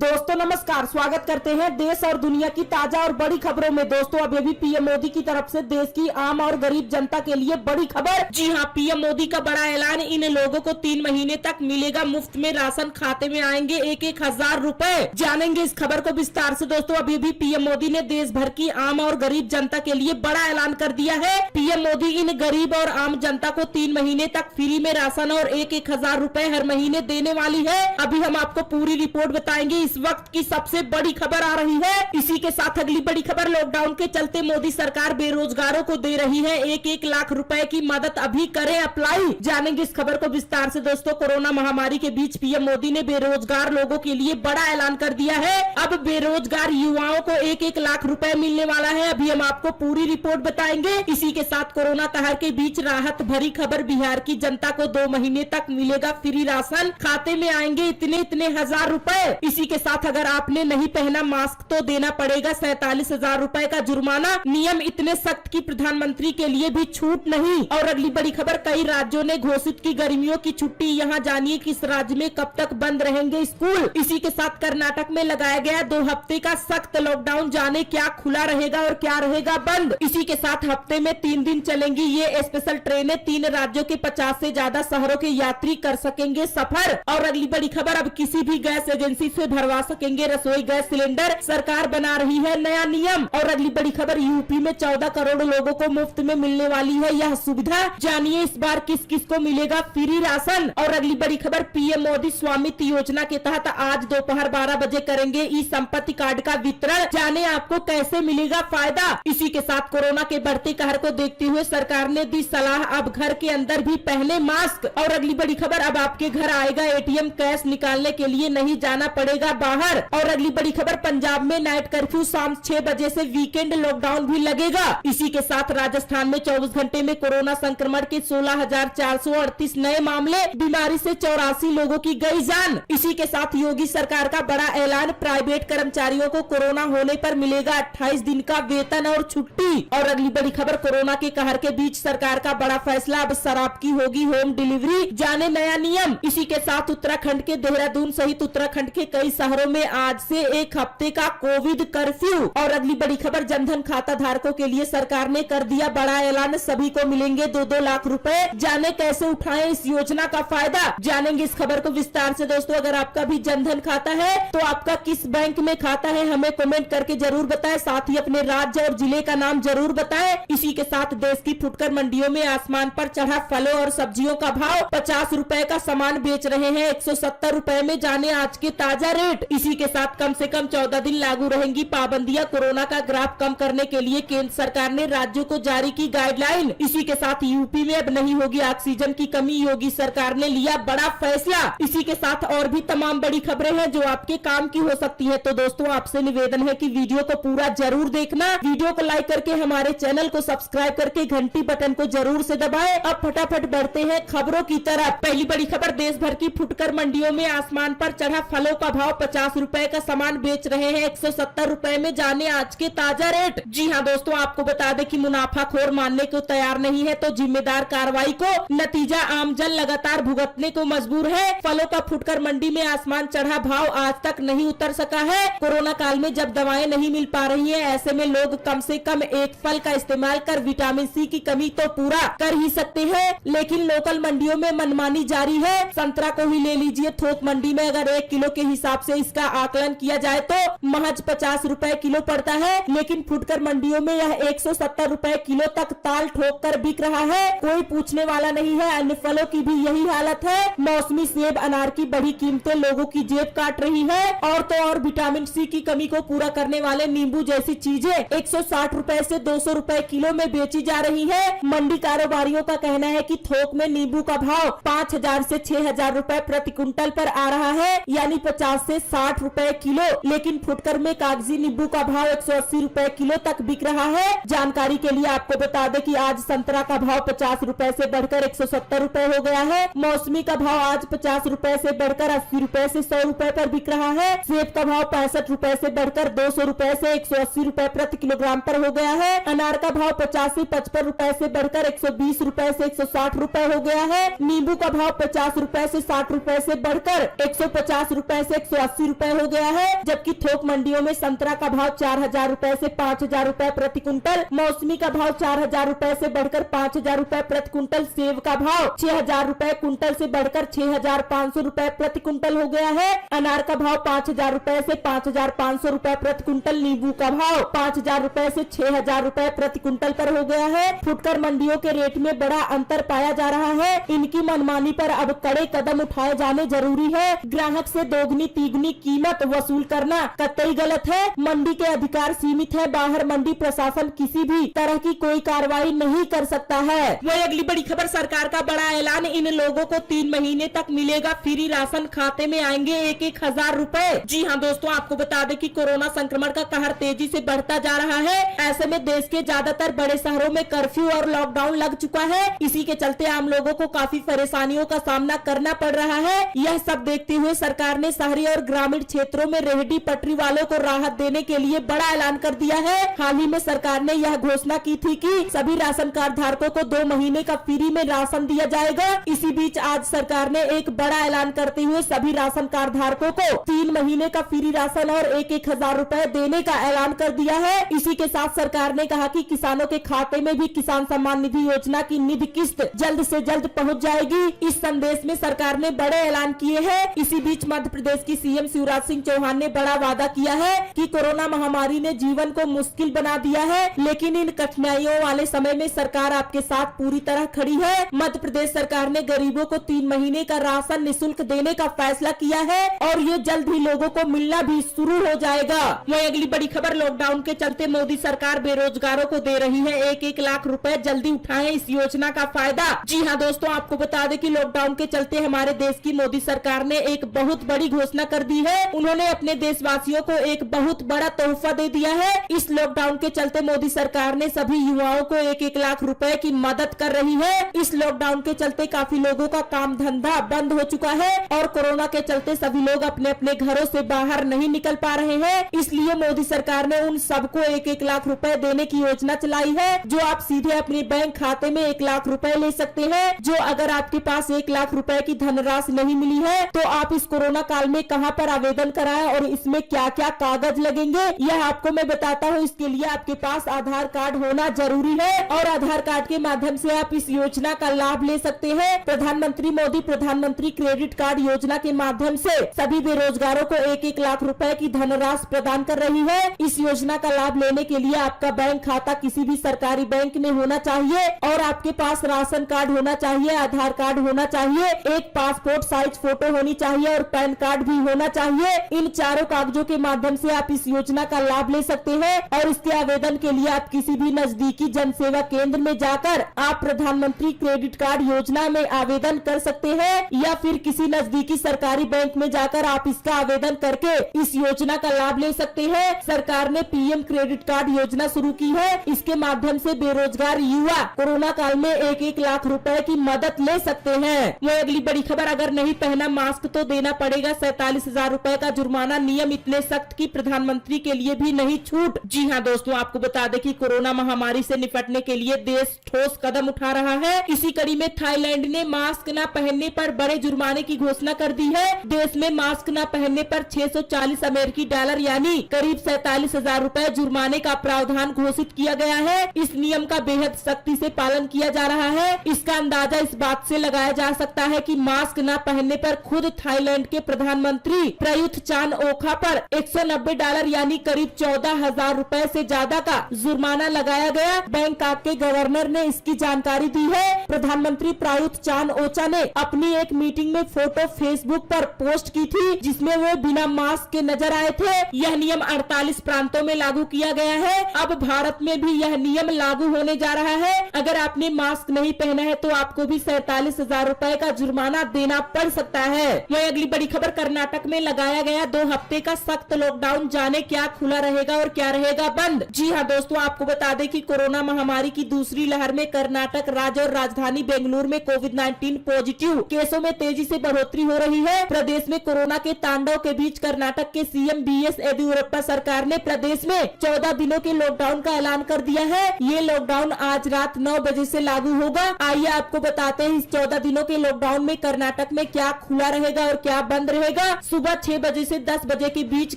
दोस्तों नमस्कार, स्वागत करते हैं देश और दुनिया की ताजा और बड़ी खबरों में। दोस्तों अभी भी पीएम मोदी की तरफ से देश की आम और गरीब जनता के लिए बड़ी खबर। जी हां, पीएम मोदी का बड़ा ऐलान। इन लोगों को 3 महीने तक मिलेगा मुफ्त में राशन, खाते में आएंगे 1,000 रुपए। जानेंगे इस खबर को विस्तार से। दोस्तों अभी भी पीएम मोदी ने देश भर की आम और गरीब जनता के लिए बड़ा ऐलान कर दिया है। पीएम मोदी इन गरीब और आम जनता को 3 महीने तक फ्री में राशन और 1,000 रुपए हर महीने देने वाली है। अभी हम आपको पूरी रिपोर्ट बताएंगे। इस वक्त की सबसे बड़ी खबर आ रही है। इसी के साथ अगली बड़ी खबर, लॉकडाउन के चलते मोदी सरकार बेरोजगारों को दे रही है 1-1 लाख रुपए की मदद। अभी करें अप्लाई। जानेंगे इस खबर को विस्तार से। दोस्तों कोरोना महामारी के बीच पीएम मोदी ने बेरोजगार लोगों के लिए बड़ा ऐलान कर दिया है। अब बेरोजगार युवाओं को 1-1 लाख रुपए मिलने वाला है। अभी हम आपको पूरी रिपोर्ट बताएंगे। इसी के साथ कोरोना कहर के बीच राहत भरी खबर, बिहार की जनता को 2 महीने तक मिलेगा फ्री राशन, खाते में आएंगे इतने हजार रुपए। इसी के साथ अगर आपने नहीं पहना मास्क तो देना पड़ेगा 47,000 रुपए का जुर्माना। नियम इतने सख्त कि प्रधानमंत्री के लिए भी छूट नहीं। और अगली बड़ी खबर, कई राज्यों ने घोषित की गर्मियों की छुट्टी। यहाँ जानिए किस राज्य में कब तक बंद रहेंगे स्कूल। इसी के साथ कर्नाटक में लगाया गया 2 हफ्ते का सख्त लॉकडाउन। जाने क्या खुला रहेगा और क्या रहेगा बंद। इसी के साथ हफ्ते में 3 दिन चलेंगी ये स्पेशल ट्रेनें। 3 राज्यों के 50 से ज्यादा शहरों के यात्री कर सकेंगे सफर। और अगली बड़ी खबर, अब किसी भी गैस एजेंसी से भरवा सकेंगे रसोई गैस सिलेंडर। सरकार बना रही है नया नियम। और अगली बड़ी खबर, यूपी में 14 करोड़ लोगों को मुफ्त में मिलने वाली है यह सुविधा। जानिए इस बार किस किस को मिलेगा फ्री राशन। और अगली बड़ी खबर, पीएम मोदी स्वामित्व योजना के तहत आज दोपहर 12 बजे करेंगे ई संपत्ति कार्ड का वितरण। जाने आपको कैसे मिलेगा फायदा। इसी के साथ कोरोना के बढ़ते कहर को देखते हुए सरकार ने दी सलाह, अब घर के अंदर भी पहने मास्क। और अगली बड़ी खबर, अब आपके घर आएगा एटीएम, कैश निकालने के लिए नहीं जाना पड़ेगा बाहर। और अगली बड़ी खबर, पंजाब में नाइट कर्फ्यू शाम 6 बजे से वीकेंड लॉकडाउन भी लगेगा। इसी के साथ राजस्थान में 24 घंटे में कोरोना संक्रमण के 16,438 नए मामले, बीमारी से 84 लोगों की गई जान। इसी के साथ योगी सरकार का बड़ा ऐलान, प्राइवेट कर्मचारियों को कोरोना होने पर मिलेगा 28 दिन का वेतन और छुट्टी। और अगली बड़ी खबर, कोरोना के कहर के बीच सरकार का बड़ा फैसला, अब शराब की होगी होम डिलीवरी। जाने नया नियम। इसी के साथ उत्तराखंड के देहरादून सहित उत्तराखंड के कई शहरों में आज से 1 हफ्ते का कोविड कर्फ्यू। और अगली बड़ी खबर, जनधन खाता धारकों के लिए सरकार ने कर दिया बड़ा ऐलान, सभी को मिलेंगे 2-2 लाख रुपए। जाने कैसे उठाएं इस योजना का फायदा। जानेंगे इस खबर को विस्तार से। दोस्तों अगर आपका भी जनधन खाता है तो आपका किस बैंक में खाता है हमें कमेंट करके जरूर बताएं। साथ ही अपने राज्य और जिले का नाम जरूर बताएं। इसी के साथ देश की फुटकर मंडियों में आसमान पर चढ़ा फलों और सब्जियों का भाव। 50 रुपए का सामान बेच रहे हैं 170 रुपए में। जाने आज के ताजा रेट। इसी के साथ कम से कम 14 दिन लागू रहेंगी पाबंदियां। कोरोना का ग्राफ कम करने के लिए केंद्र सरकार ने राज्यों को जारी की गाइडलाइन। इसी के साथ यूपी में अब नहीं होगी ऑक्सीजन की कमी, योगी सरकार ने लिया बड़ा फैसला। इसी के साथ और भी तमाम बड़ी खबरें हैं जो आपके काम की हो सकती है। तो दोस्तों आपसे निवेदन है कि वीडियो को पूरा जरूर देखना। वीडियो को लाइक करके हमारे चैनल को सब्सक्राइब करके घंटी बटन को जरूर से दबाएं। अब फटाफट बढ़ते हैं खबरों की तरफ। पहली बड़ी खबर, देश भर की फुटकर मंडियों में आसमान पर चढ़ा फलों का भाव। 50 रुपए का सामान बेच रहे हैं 170 रुपए में। जाने आज के ताजा रेट। जी हां दोस्तों, आपको बता दें कि मुनाफाखोर मानने को तैयार नहीं है तो जिम्मेदार कार्रवाई को नतीजा आमजन लगातार भुगतने को मजबूर है। फलों का फुटकर मंडी में आसमान चढ़ा भाव आज तक नहीं उतर सका है। कोरोना काल में जब दवाएं नहीं मिल पा रही है, ऐसे में लोग कम से कम एक फल का इस्तेमाल कर विटामिन सी की कमी तो पूरा कर ही सकते हैं। लेकिन लोकल मंडियों में मनमानी जारी है। संतरा को ही ले लीजिए, थोक मंडी में अगर 1 किलो के हिसाब से इसका आकलन किया जाए तो महज 50 रुपए किलो पड़ता है। लेकिन फुटकर मंडियों में यह 170 रुपए किलो तक ताल ठोक कर बिक रहा है। कोई पूछने वाला नहीं है। अन्य फलों की भी यही हालत है। मौसमी सेब, अनार की बड़ी कीमतें लोगों की जेब काट रही है। और तो और विटामिन सी की कमी को पूरा करने वाले नींबू जैसी चीजें 160 रुपए से 200 रुपए किलो में बेची जा रही है। मंडी कारोबारियों का कहना है कि थोक में नींबू का भाव 5,000 से 6,000 रुपए प्रति कुंटल पर आ रहा है, यानी 50 से 60 रुपए किलो। लेकिन फुटकर में कागजी नींबू का भाव 180 रुपए किलो तक बिक रहा है। जानकारी के लिए आपको बता दें कि आज संतरा का भाव 50 रुपए से बढ़कर 170 रुपए हो गया है। मौसमी का भाव आज 50 रुपए से बढ़कर 80 रुपए से 100 रुपए पर बिक रहा है। सेब का भाव 65 रुपए से बढ़कर 200 रुपए से 180 रुपए प्रति किलोग्राम पर हो गया है। अनार का भाव 50 से 55 रुपए से बढ़कर 120 रुपए से 160 रुपए हो गया है। नींबू का भाव 50 रुपए से 60 रुपए से बढ़कर 150 रुपए से 180 280 रुपए हो गया है, जबकि थोक मंडियों में संतरा का भाव 4000 रुपए से 5000 रुपए प्रति कुंटल, मौसमी का भाव 4000 रुपए से बढ़कर 5000 रुपए प्रति कुंटल, सेब का भाव 6000 रुपए कुंटल से बढ़कर 6500 रुपए प्रति कुंटल हो गया है, अनार का भाव 5000 रुपए से 5500 रुपए प्रति कुंटल, नींबू का भाव 5000 रुपए से 6000 रुपए प्रति कुंटल पर हो गया है। फुटकर मंडियों के रेट में बड़ा अंतर पाया जा रहा है। इनकी मनमानी पर अब कड़े कदम उठाए जाने जरूरी है। ग्राहक से दोगुनी तीगुनी कीमत वसूल करना कतई गलत है। मंडी के अधिकार सीमित है, बाहर मंडी प्रशासन किसी भी तरह की कोई कार्रवाई नहीं कर सकता है। वही अगली बड़ी खबर, सरकार का बड़ा ऐलान, इन लोगों को 3 महीने तक मिलेगा फ्री राशन, खाते में आएंगे 1-1 रुपए। जी हाँ दोस्तों, आपको बता दें कि कोरोना संक्रमण का कहर तेजी से बढ़ता जा रहा है। ऐसे में देश के ज्यादातर बड़े शहरों में कर्फ्यू और लॉकडाउन लग चुका है। इसी के चलते आम लोगों को काफी परेशानियों का सामना करना पड़ रहा है। यह सब देखते हुए सरकार ने शहरी और ग्रामीण क्षेत्रों में रेहड़ी पटरी वालों को राहत देने के लिए बड़ा ऐलान कर दिया है। हाल ही में सरकार ने यह घोषणा की थी कि सभी राशन कार्ड धारकों को 2 महीने का फ्री में राशन दिया जाएगा। इसी बीच आज सरकार ने एक बड़ा ऐलान करते हुए सभी राशन कार्ड धारकों को 3 महीने का फ्री राशन और 1-1 रुपए देने का ऐलान कर दिया है। इसी के साथ सरकार ने कहा कि किसानों के खाते में भी किसान सम्मान निधि योजना की निधि किस्त जल्द से जल्द पहुंच जाएगी। इस संदेश में सरकार ने बड़े ऐलान किए हैं। इसी बीच मध्य प्रदेश की सीएम शिवराज सिंह चौहान ने बड़ा वादा किया है कि कोरोना महामारी ने जीवन को मुश्किल बना दिया है, लेकिन इन कठिनाइयों वाले समय में सरकार आपके साथ पूरी तरह खड़ी है। मध्य प्रदेश सरकार ने गरीबों को 3 महीने का राशन निःशुल्क देने का फैसला किया है और ये जल्द ही लोगों को मिलना भी शुरू हो जाएगा। वही अगली बड़ी खबर, लॉकडाउन के चलते मोदी सरकार बेरोजगारों को दे रही है 1-1 लाख रुपए, जल्दी उठाएं इस योजना का फायदा। जी हाँ दोस्तों, आपको बता दें कि लॉकडाउन के चलते हमारे देश की मोदी सरकार ने एक बहुत बड़ी घोषणा कर दी है। उन्होंने अपने देशवासियों को एक बहुत बड़ा तोहफा दे दिया है। इस लॉकडाउन के चलते मोदी सरकार ने सभी युवाओं को 1-1 लाख रुपए की मदद कर रही है। इस लॉकडाउन के चलते काफी लोगों का काम धंधा बंद हो चुका है और कोरोना के चलते सभी लोग अपने अपने घरों से बाहर नहीं निकल पा रहे हैं। इसलिए मोदी सरकार ने उन सबको 1-1 लाख रुपए देने की योजना चलाई है, जो आप सीधे अपने बैंक खाते में 1 लाख रुपए ले सकते हैं। जो अगर आपके पास 1 लाख रुपए की धनराशि नहीं मिली है तो आप इस कोरोना काल में कहां पर आवेदन कराएं और इसमें क्या क्या कागज लगेंगे, यह आपको मैं बताता हूं। इसके लिए आपके पास आधार कार्ड होना जरूरी है और आधार कार्ड के माध्यम से आप इस योजना का लाभ ले सकते हैं। प्रधानमंत्री मोदी प्रधानमंत्री क्रेडिट कार्ड योजना के माध्यम से सभी बेरोजगारों को 1-1 लाख रुपए की धनराशि प्रदान कर रही है। इस योजना का लाभ लेने के लिए आपका बैंक खाता किसी भी सरकारी बैंक में होना चाहिए और आपके पास राशन कार्ड होना चाहिए, आधार कार्ड होना चाहिए, एक पासपोर्ट साइज फोटो होनी चाहिए और पैन कार्ड भी होना चाहिए। इन चारों कागजों के माध्यम से आप इस योजना का लाभ ले सकते हैं और इसके आवेदन के लिए आप किसी भी नजदीकी जन सेवा केंद्र में जाकर आप प्रधानमंत्री क्रेडिट कार्ड योजना में आवेदन कर सकते हैं या फिर किसी नजदीकी सरकारी बैंक में जाकर आप इसका आवेदन करके इस योजना का लाभ ले सकते हैं। सरकार ने पीएम क्रेडिट कार्ड योजना शुरू की है। इसके माध्यम से बेरोजगार युवा कोरोना काल में 1-1 लाख रुपए की मदद ले सकते हैं। ये अगली बड़ी खबर, अगर नहीं पहना मास्क तो देना पड़ेगा 47,000 रुपए का जुर्माना, नियम इतने सख्त कि प्रधानमंत्री के लिए भी नहीं छूट। जी हाँ दोस्तों, आपको बता दें कि कोरोना महामारी से निपटने के लिए देश ठोस कदम उठा रहा है। इसी कड़ी में थाईलैंड ने मास्क न पहनने पर बड़े जुर्माने की घोषणा कर दी है। देश में मास्क न पहनने पर 640 अमेरिकी डॉलर यानी करीब 47,000 रुपए जुर्माने का प्रावधान घोषित किया गया है। इस नियम का बेहद सख्ती से पालन किया जा रहा है। इसका अंदाजा इस बात से लगाया जा सकता है कि मास्क न पहनने पर खुद थाईलैंड के प्रधानमंत्री प्रयुत चान ओखा पर $190 यानी करीब 14,000 रुपए से ज्यादा का जुर्माना लगाया गया। बैंकॉक के गवर्नर ने इसकी जानकारी दी है। प्रधानमंत्री प्रयुत चान ओचा ने अपनी एक मीटिंग में फोटो फेसबुक पर पोस्ट की थी, जिसमें वो बिना मास्क के नजर आए थे। यह नियम 48 प्रांतों में लागू किया गया है। अब भारत में भी यह नियम लागू होने जा रहा है। अगर आपने मास्क नहीं पहना है तो आपको भी 47,000 रुपए का जुर्माना देना पड़ सकता है। वही अगली बड़ी खबर, कर्नाटक में लगाया गया 2 हफ्ते का सख्त लॉकडाउन, जाने क्या खुला रहेगा और क्या रहेगा बंद। जी हाँ दोस्तों, आपको बता दें कि कोरोना महामारी की दूसरी लहर में कर्नाटक राज्य और राजधानी बेंगलुरु में कोविड-19 पॉजिटिव केसों में तेजी से बढ़ोतरी हो रही है। प्रदेश में कोरोना के तांडव के बीच कर्नाटक के सीएम बीएस येदियुरप्पा सरकार ने प्रदेश में 14 दिनों के लॉकडाउन का ऐलान कर दिया है। ये लॉकडाउन आज रात 9 बजे से लागू होगा। आइए आपको बताते हैं इस 14 दिनों के लॉकडाउन में कर्नाटक में क्या खुला रहेगा और क्या बंद रहेगा। सुबह 6 बजे से 10 बजे के बीच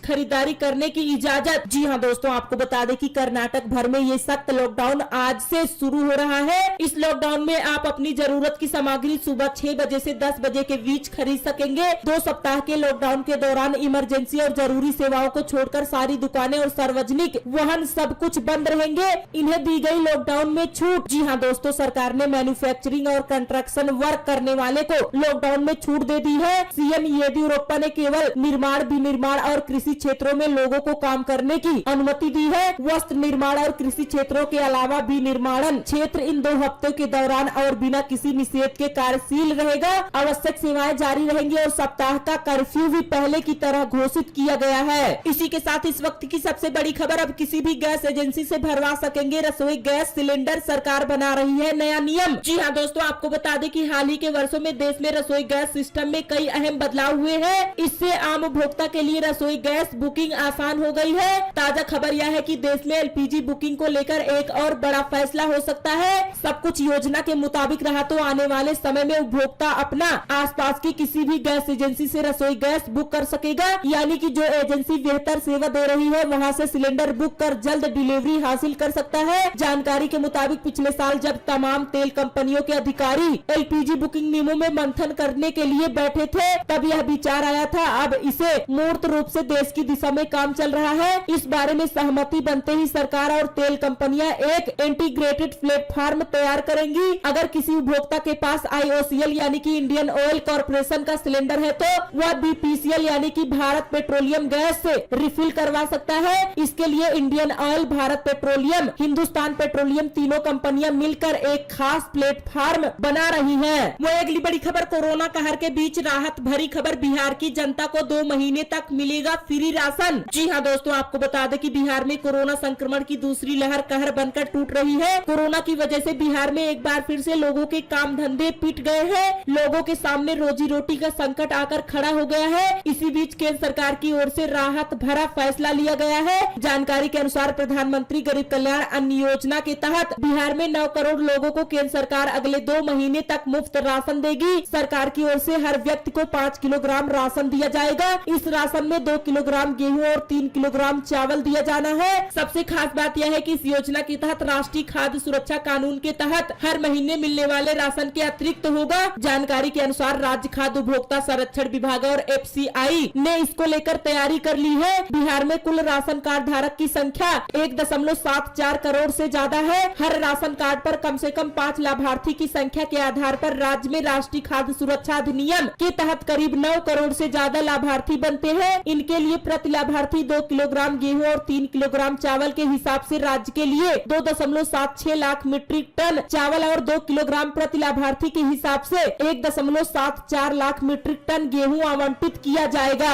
खरीदारी करने की इजाजत। जी हाँ दोस्तों, आपको बता दें कि कर्नाटक भर में ये सख्त लॉकडाउन आज से शुरू हो रहा है। इस लॉकडाउन में आप अपनी जरूरत की सामग्री सुबह 6 बजे से 10 बजे के बीच खरीद सकेंगे। 2 सप्ताह के लॉकडाउन के दौरान इमरजेंसी और जरूरी सेवाओं को छोड़कर सारी दुकानें और सार्वजनिक वाहन सब कुछ बंद रहेंगे। इन्हें दी गई लॉकडाउन में छूट। जी हाँ दोस्तों, सरकार ने मैन्युफैक्चरिंग और कंस्ट्रक्शन वर्क करने वाले को लॉकडाउन में छूट दे दी है। सीएम येदियुरप्पा ने केवल निर्माण, विनिर्माण और कृषि क्षेत्रों में लोगों को काम करने की अनुमति दी है। वस्त्र निर्माण और कृषि क्षेत्रों के अलावा विनिर्माण क्षेत्र इन 2 हफ्तों के दौरान और बिना किसी निषेध के कार्यशील रहेगा। आवश्यक सेवाएं जारी रहेंगी और सप्ताह का कर्फ्यू भी पहले की तरह घोषित किया गया है। इसी के साथ इस वक्त की सबसे बड़ी खबर, अब किसी भी गैस एजेंसी से भरवा सकेंगे रसोई गैस सिलेंडर। सरकार बना रही है नया नियम। जी हाँ दोस्तों, आपको बता दें कि हाल ही के वर्षों में देश में रसोई गैस सिस्टम में कई अहम बदलाव हुए हैं। इससे आम उपभोक्ता के लिए रसोई गैस बुकिंग आसान हो गई है। ताजा खबर यह है कि देश में एलपीजी बुकिंग को लेकर एक और बड़ा फैसला हो सकता है। सब कुछ योजना के मुताबिक रहा तो आने वाले समय में उपभोक्ता अपना आसपास की किसी भी गैस एजेंसी से रसोई गैस बुक कर सकेगा। यानी कि जो एजेंसी बेहतर सेवा दे रही है वहां से सिलेंडर बुक कर जल्द डिलीवरी हासिल कर सकता है। जानकारी के मुताबिक पिछले साल जब तमाम तेल कंपनियों के अधिकारी एलपीजी बुकिंग नियमों में मंथन करने के लिए बैठे थे, तब यह विचार आया था। अब इसे मूर्त रूप से देश की दिशा में काम चल रहा है। इस बारे में सहमति बनते ही सरकार और तेल कंपनियां एक इंटीग्रेटेड प्लेटफॉर्म तैयार करेंगी। अगर किसी उपभोक्ता के पास IOCL यानी कि इंडियन ऑयल कॉर्पोरेशन का सिलेंडर है तो वह BPCL यानी कि भारत पेट्रोलियम गैस से रिफिल करवा सकता है। इसके लिए Indian oil, Bharat petroleum, Hindustan petroleum तीनों कंपनियां मिलकर एक खास प्लेटफॉर्म बना रही हैं। वो अगली बड़ी खबर, कोरोना कहर के बीच राहत भरी खबर, बिहार की जनता को 2 महीने तक मिलेगा फ्री राशन। जी हाँ दोस्तों, आपको बता दें कि बिहार में कोरोना संक्रमण की दूसरी लहर कहर बनकर टूट रही है। कोरोना की वजह से बिहार में एक बार फिर से लोगों के काम धंधे पिट गए हैं। लोगों के सामने रोजी रोटी का संकट आकर खड़ा हो गया है। इसी बीच केंद्र सरकार की ओर से राहत भरा फैसला लिया गया है। जानकारी के अनुसार प्रधानमंत्री गरीब कल्याण अन्न योजना के तहत बिहार में 9 करोड़ लोगों को केंद्र सरकार अगले 2 महीने तक मुफ्त राशन देगी। सरकार की ओर से हर व्यक्ति को 5 किलोग्राम राशन दिया जाएगा। इस राशन में 2 किलोग्राम गेहूं और 3 किलोग्राम चावल दिया जाना है। सबसे खास बात यह है कि इस योजना के तहत राष्ट्रीय खाद्य सुरक्षा कानून के तहत हर महीने मिलने वाले राशन के अतिरिक्त होगा। जानकारी के अनुसार राज्य खाद्य उपभोक्ता संरक्षण विभाग और FCI ने इसको लेकर तैयारी कर ली है। बिहार में कुल राशन कार्ड धारक की संख्या 1.74 करोड़ से ज्यादा है। हर राशन कार्ड पर कम से कम 5 लाभार्थी की संख्या के आधार पर राज्य में राष्ट्रीय खाद्य सुरक्षा अधिनियम के तहत करीब 9 करोड़ से ज्यादा लाभार्थी बनते हैं। इनके लिए प्रति लाभार्थी 2 किलोग्राम गेहूं और 3 किलोग्राम चावल के हिसाब से राज्य के लिए 2.76 लाख मीट्रिक टन चावल और 2 किलोग्राम प्रति लाभार्थी के हिसाब से 1.74 लाख मीट्रिक टन गेहूं आवंटित किया जाएगा।